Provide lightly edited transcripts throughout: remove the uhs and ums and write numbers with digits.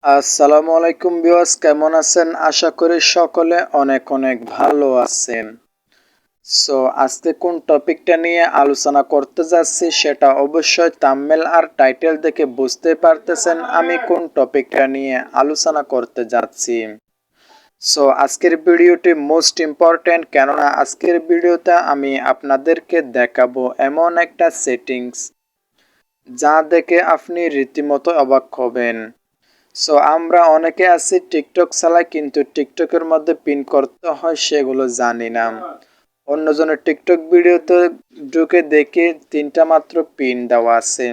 আসসালামু আলাইকুম ভিউয়ার্স, কেমন আছেন? আশা করি সকলে অনেক অনেক ভালো আছেন। সো আজকে কোন টপিকটা নিয়ে আলোচনা করতে যাচ্ছি সেটা অবশ্যই থাম্বনেল আর টাইটেল দেখে বুঝতে পারতেছেন আমি কোন টপিকটা নিয়ে আলোচনা করতে যাচ্ছি। সো আজকের ভিডিওটি মোস্ট ইম্পর্ট্যান্ট, কেননা আজকের ভিডিওতে আমি আপনাদেরকে দেখাবো এমন একটা সেটিংস যা দেখে আপনি রীতিমতো অবাক হবেন। সো আমরা অনেকে আছি টিকটক চালাই, কিন্তু টিকটকের মধ্যে পিন করতে হয় সেগুলো জানি না। অন্যজনের টিকটক ভিডিওতে ঢুকে দেখি 3টা মাত্র পিন দেওয়া আছে।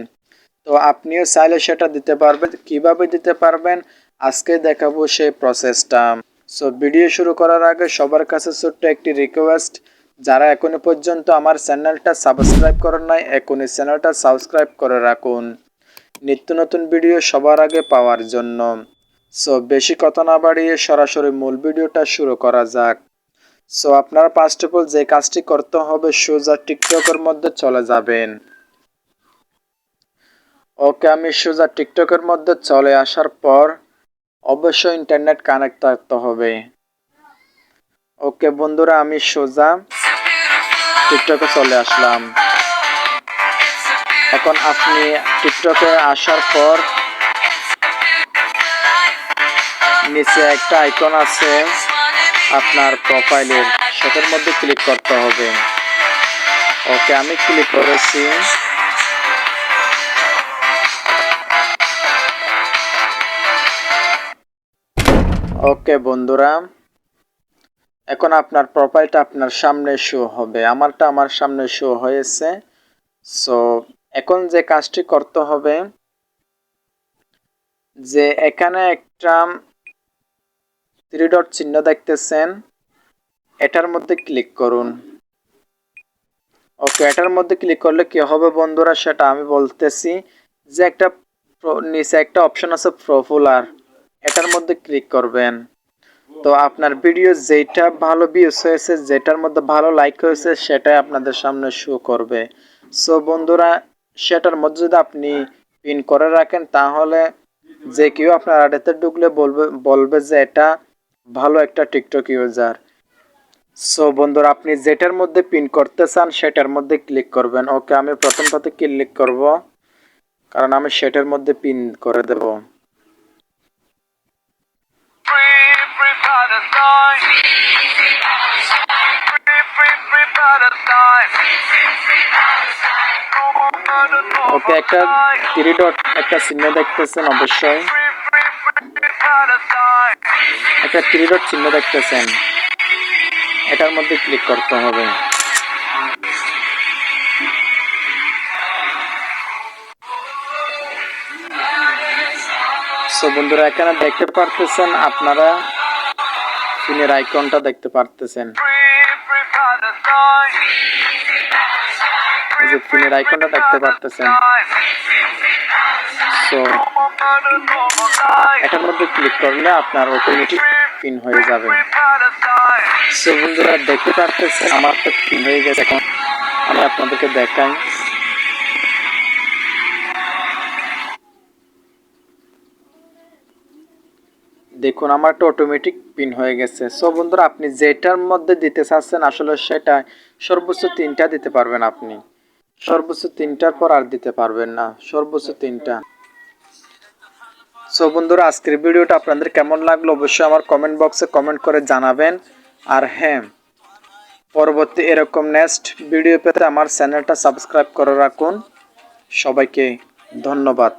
তো আপনিও চাইলে সেটা দিতে পারবেন। কিভাবে দিতে পারবেন আজকে দেখাবো সেই প্রসেসটা। সো ভিডিও শুরু করার আগে সবার কাছে ছোট্ট একটি রিকোয়েস্ট, যারা এখনো পর্যন্ত আমার চ্যানেলটা সাবস্ক্রাইব করেন নাই এখনই চ্যানেলটা সাবস্ক্রাইব করে রাখুন নিত্য নতুন ভিডিও সবার আগে পাওয়ার জন্য। সো বেশি কথা না বাড়িয়ে সরাসরি মূল ভিডিওটা শুরু করা যাক। সো আপনারা ফার্স্ট অফ অল যে কাজটি করতে হবে, সোজা টিকটকের মধ্যে চলে যাবেন। ওকে, আমি সোজা টিকটকের মধ্যে চলে আসার পর অবশ্যই ইন্টারনেট কানেক্ট থাকতে হবে। ওকে বন্ধুরা, আমি সোজা টিকটকে চলে আসলাম। এখন আপনি টিকটকে আসার পর নিচে একটা আইকন আছে আপনার প্রোফাইলের, সেটার মধ্যে ক্লিক করতে হবে। ওকে, আমি ক্লিক করেছি। ওকে বন্ধুরা, এখন আপনার প্রোফাইলটা আপনার সামনে শো হবে। আমারটা আমার সামনে শো হয়েছে। সো এখন যে কাজটি করতে হবে, যে এখানে একটা 3 ডট চিহ্ন দেখতেছেন, এটার মধ্যে ক্লিক করুন। ওকে, এটার মধ্যে ক্লিক করলে কি হবে বন্ধুরা সেটা আমি বলতেছি। যে একটা নিচে একটা অপশন আছে পপুলার, এটার মধ্যে ক্লিক করবেন। তো আপনার ভিডিও যেটা ভালো ভিউজ হয়েছে, যেটার মধ্যে ভালো লাইক হয়েছে, সেটাই আপনাদের সামনে শো করবে। সো বন্ধুরা, সেটার মধ্যে যদি আপনি পিন করে রাখেন তাহলে যে কেউ আপনার আইডিতে ঢুকলে বলবে যে এটা ভালো একটা টিকটক ইউজার। সো বন্ধুরা, আপনি যেটার মধ্যে পিন করতে চান সেটার মধ্যে ক্লিক করবেন। ওকে, আমি প্রথমটাতে ক্লিক করব, কারণ আমি সেটার মধ্যে পিন করে দেব। ওকে, একটা 3 ডট একটা চিহ্ন দেখতেছেন, অবশ্যই একটা 3 ডট চিহ্ন দেখতেছেন, এটার মধ্যে ক্লিক করতে হবে। সো বন্ধুরা, এখানে দেখতে পারতেছেন আপনারা পিনের আইকনটা দেখতে পারতেছেন, এই যে পিনের আইকনটা দেখতে পারতেছেন। সো এটার মধ্যে ক্লিক করলে আপনার অটোমেটিক পিন হয়ে যাবে। সো বন্ধুরা, দেখতে পারতেছেন আমার তো পিন হয়ে গেছে। এখন আমি আপনাদেরকে দেখাই। দেখুন আমারটা অটোমেটিক পিন হয়ে গেছে। সো বন্ধুরা, আপনি যেটার মধ্যে দিতে চাচ্ছেন আসলে সেটা সর্বোচ্চ 3টা দিতে পারবেন আপনি। সর্বোচ্চ 3টার পর আর দিতে পারবেন না, সর্বোচ্চ 3টা। সো বন্ধুরা, আজকের ভিডিওটা আপনাদের কেমন লাগলো অবশ্যই আমার কমেন্ট বক্সে কমেন্ট করে জানাবেন। আর হ্যাঁ, পরবর্তী এরকম নেক্সট ভিডিও পেতে আমার চ্যানেলটা সাবস্ক্রাইব করে রাখুন। সবাইকে ধন্যবাদ।